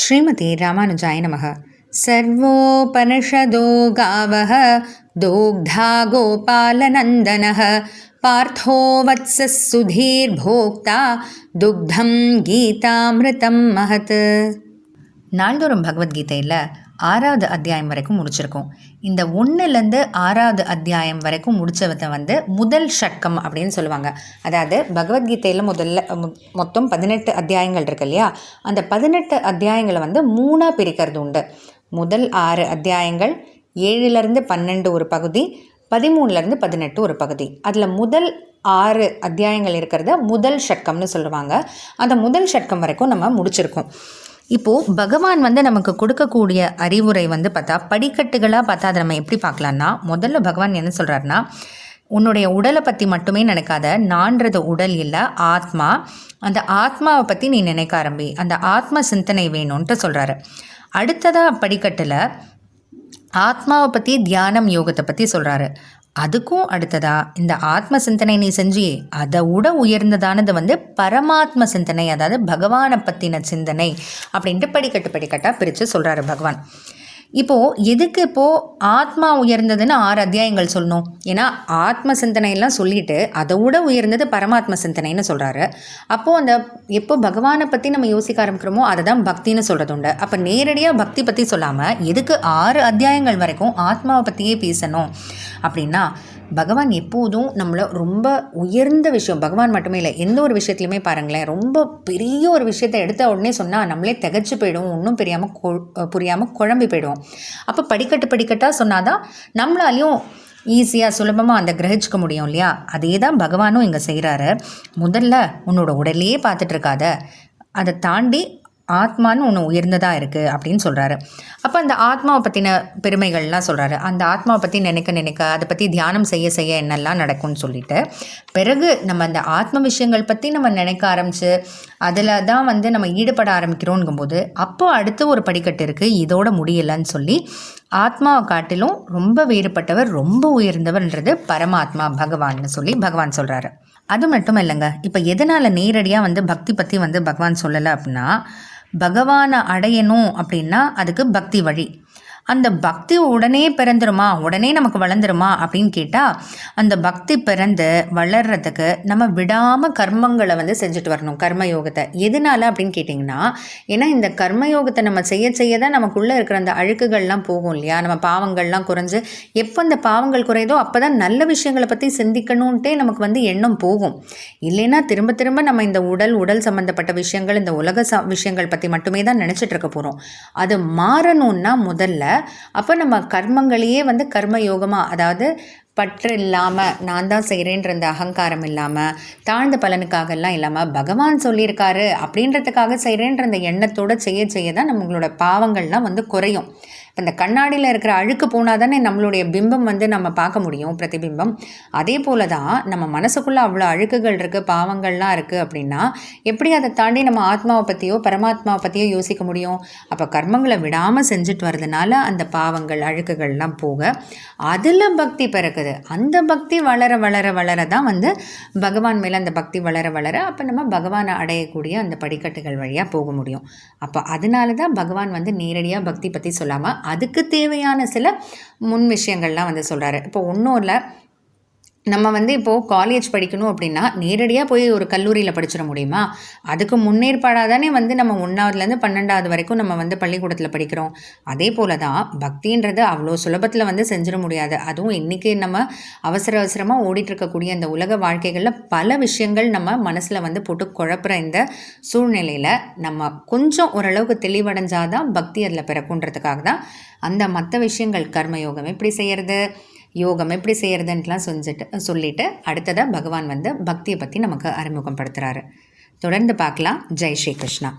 ஸ்ரீமதி ராமானுஜாய நமக. சர்வோபனிஷதோ காவஹ தோக்தா கோபாலநந்தனஹ பார்த்தோ வத்சः சுதீர் போக்தா துக்தம் கீதாமிருதம் மஹத். நாள்தோறும் பகவத்கீதையில் 6வது அத்தியாயம் வரைக்கும் முடிச்சிருக்கோம். இந்த 1லேருந்து 6வது அத்தியாயம் வரைக்கும் முடித்ததை முதல் ஷட்கம் அப்படின்னு சொல்லுவாங்க. அதாவது பகவத்கீதையில் மொத்தம் 18 அத்தியாயங்கள் இருக்கு இல்லையா, அந்த 18 அத்தியாயங்களை 3ஆக பிரிக்கிறது உண்டு. முதல் 6 அத்தியாயங்கள், 7லேருந்து 12 ஒரு பகுதி, 13லேருந்து 18 ஒரு பகுதி. அதில் முதல் 6 அத்தியாயங்கள் இருக்கிறத முதல் ஷட்கம்னு சொல்லுவாங்க. அந்த முதல் ஷட்கம் வரைக்கும் நம்ம முடிச்சிருக்கோம். இப்போது பகவான் நமக்கு கொடுக்கக்கூடிய அறிவுரை பார்த்தா படிக்கட்டுகளாக பார்த்தா அதை நம்ம எப்படி பார்க்கலான்னா, முதல்ல பகவான் என்ன சொல்கிறாருன்னா, உன்னுடைய உடலை பற்றி மட்டுமே நினைக்காத, நான்றது உடல் இல்லை, ஆத்மா. அந்த ஆத்மாவை பற்றி நீ நினைக்க ஆரம்பி, அந்த ஆத்ம சிந்தனை வேணும்ன்ட்டு சொல்கிறாரு. அடுத்ததாக படிக்கட்டில் ஆத்மாவை பற்றி தியானம் யோகத்தை பற்றி சொல்கிறாரு. அதுக்கும் அடுத்ததா இந்த ஆத்ம சிந்தனை நீ செஞ்சியே அதை விட உயர்ந்ததானது பரமாத்ம சிந்தனை, அதாவது பகவானை பற்றின சிந்தனை அப்படின்ட்டு படிக்கட்டாக பிரித்து சொல்கிறாரு பகவான். இப்போது எதுக்கு இப்போது ஆத்மா உயர்ந்ததுன்னு 6 அத்தியாயங்கள் சொல்லணும்? ஏன்னா ஆத்ம சிந்தனையெல்லாம் சொல்லிட்டு அதை விட உயர்ந்தது பரமாத்ம சிந்தனைன்னு சொல்கிறாரு. அப்போது அந்த எப்போ பகவானை பற்றி நம்ம யோசிக்க ஆரம்பிக்கிறோமோ அதை தான் பக்தின்னு சொல்கிறது உண்டு. அப்போ நேரடியாக பக்தி பற்றி சொல்லாமல் எதுக்கு 6 அத்தியாயங்கள் வரைக்கும் ஆத்மாவை பற்றியே பேசணும் அப்படின்னா, பகவான் எப்போதும் நம்மளை ரொம்ப உயர்ந்த விஷயம், பகவான் மட்டுமே இல்லை, எந்த ஒரு விஷயத்துலையுமே பாருங்களேன், ரொம்ப பெரிய ஒரு விஷயத்தை எடுத்த உடனே சொன்னால் நம்மளே திகச்சு போயிடுவோம், ஒன்றும் புரியாமல் குழம்பி போயிடுவோம். அப்போ படிக்கட்டாக சொன்னாதான் நம்மளாலையும் ஈஸியாக சுலபமாக அந்த கிரகிச்சிக்க முடியும் இல்லையா? அதே தான் பகவானும் இங்கே செய்கிறாரு. முதல்ல உன்னோட உடலையே பார்த்துட்ருக்காத, அதை தாண்டி ஆத்மான்னு ஒன்று உயர்ந்ததாக இருக்குது அப்படின்னு சொல்கிறாரு. அப்போ அந்த ஆத்மாவை பற்றின பெருமைகள்லாம் சொல்கிறாரு. அந்த ஆத்மாவை பற்றி நினைக்க அதை பற்றி தியானம் செய்ய என்னெல்லாம் நடக்கும்னு சொல்லிட்டு, பிறகு நம்ம அந்த ஆத்ம விஷயங்கள் பற்றி நம்ம நினைக்க ஆரம்பித்து அதில் தான் நம்ம ஈடுபட ஆரம்பிக்கிறோங்கும்போது அப்போ அடுத்து ஒரு படிக்கட்டு இருக்குது, இதோட முடியலைன்னு சொல்லி ஆத்மாவை காட்டிலும் ரொம்ப வேறுபட்டவர், ரொம்ப உயர்ந்தவர்ன்றது பரமாத்மா பகவான்னு சொல்லி பகவான் சொல்கிறாரு. அது மட்டும் இல்லைங்க, இப்போ எதனால் நேரடியாக பக்தி பற்றி பகவான் சொல்லலை அப்படின்னா, பகவானை அடையணும் அப்படின்னா அதுக்கு பக்தி வழி. அந்த பக்தி உடனே பிறந்துருமா, உடனே நமக்கு வளர்ந்துருமா அப்படின்னு கேட்டால், அந்த பக்தி பிறந்து வளர்கிறதுக்கு நம்ம விடாமல் கர்மங்களை செஞ்சுட்டு வரணும், கர்மயோகத்தை. எதனால அப்படின்னு கேட்டிங்கன்னா, ஏன்னா இந்த கர்மயோகத்தை நம்ம செய்ய தான் நமக்குள்ளே இருக்கிற அந்த அழுக்குகள்லாம் போகும் இல்லையா, நம்ம பாவங்கள்லாம் குறைஞ்சு, எப்போ அந்த பாவங்கள் குறையுதோ அப்போ தான் நல்ல விஷயங்களை பற்றி சிந்திக்கணுன்ட்டே நமக்கு எண்ணம் போகும். இல்லைன்னா திரும்ப நம்ம இந்த உடல் சம்மந்தப்பட்ட விஷயங்கள், இந்த உலக விஷயங்கள் பற்றி மட்டுமே தான் நினச்சிட்டு இருக்க போகிறோம். அது மாறணும்னா முதல்ல அப்போ நம்ம கர்மங்களையே கர்ம யோகமாக, அதாவது பற்று இல்லாமல், நான் தான் செய்கிறேன்ற அந்த அகங்காரம் இல்லாமல், தாழ்ந்த பலனுக்காகலாம் இல்லாமல், பகவான் சொல்லியிருக்காரு அப்படின்றதுக்காக செய்கிறேன்ற அந்த எண்ணத்தோடு செய்ய தான் நம்மளோட பாவங்கள்லாம் குறையும். இப்போ இந்த கண்ணாடியில் இருக்கிற அழுக்கு போனால் தானே நம்மளுடைய பிம்பம் நம்ம பார்க்க முடியும், பிரதிபிம்பம். அதே போல தான் நம்ம மனசுக்குள்ளே அவ்வளோ அழுக்குகள் இருக்குது, பாவங்கள்லாம் இருக்குது அப்படின்னா எப்படி அதை தாண்டி நம்ம ஆத்மாவை பற்றியோ பரமாத்மாவை பற்றியோ யோசிக்க முடியும்? அப்போ கர்மங்களை விடாமல் செஞ்சுட்டு வர்றதுனால அந்த பாவங்கள் அழுக்குகள்லாம் போக அதில் பக்தி பிறக்குது. அந்த பக்தி வளர தான் பகவான் மேலே அந்த பக்தி வளர அப்போ நம்ம பகவானை அடையக்கூடிய அந்த படிக்கட்டுகள் வழியாக போக முடியும். அப்போ அதனால தான் பகவான் நேரடியாக பக்தி பற்றி சொல்லாமல் அதுக்கு தேவையான சில முன் விஷயங்கள்லாம் சொல்கிறாரு. இப்போ ஒன்றும் இல்லை, நம்ம இப்போது காலேஜ் படிக்கணும் அப்படின்னா நேரடியாக போய் ஒரு கல்லூரியில் படிச்சிட முடியுமா? அதுக்கு முன்னேற்பாடாக தானே நம்ம 1ஆவதுலேருந்து 12ஆவது வரைக்கும் நம்ம பள்ளிக்கூடத்தில் படிக்கிறோம். அதே போல தான் பக்தின்றது அவ்வளோ சுலபத்தில் செஞ்சிட முடியாது. அதுவும் இன்றைக்கி நம்ம அவசரமாக ஓடிட்டுருக்கக்கூடிய அந்த உலக வாழ்க்கைகளில் பல விஷயங்கள் நம்ம மனசில் போட்டு குழப்புற இந்த சூழ்நிலையில் நம்ம கொஞ்சம் ஓரளவுக்கு தெளிவடைஞ்சாதான் பக்தி அதில் பிறக்குன்றதுக்காக தான் அந்த மற்ற விஷயங்கள், கர்மயோகம் எப்படி செய்கிறது, யோகம் எப்படி செய்கிறதுன்ட்டுலாம் சொல்லிட்டு அடுத்ததாக பகவான் பக்தியை பற்றி நமக்கு அறிமுகப்படுத்துகிறாரு. தொடர்ந்து பார்க்கலாம். ஜெய் ஸ்ரீ கிருஷ்ணா.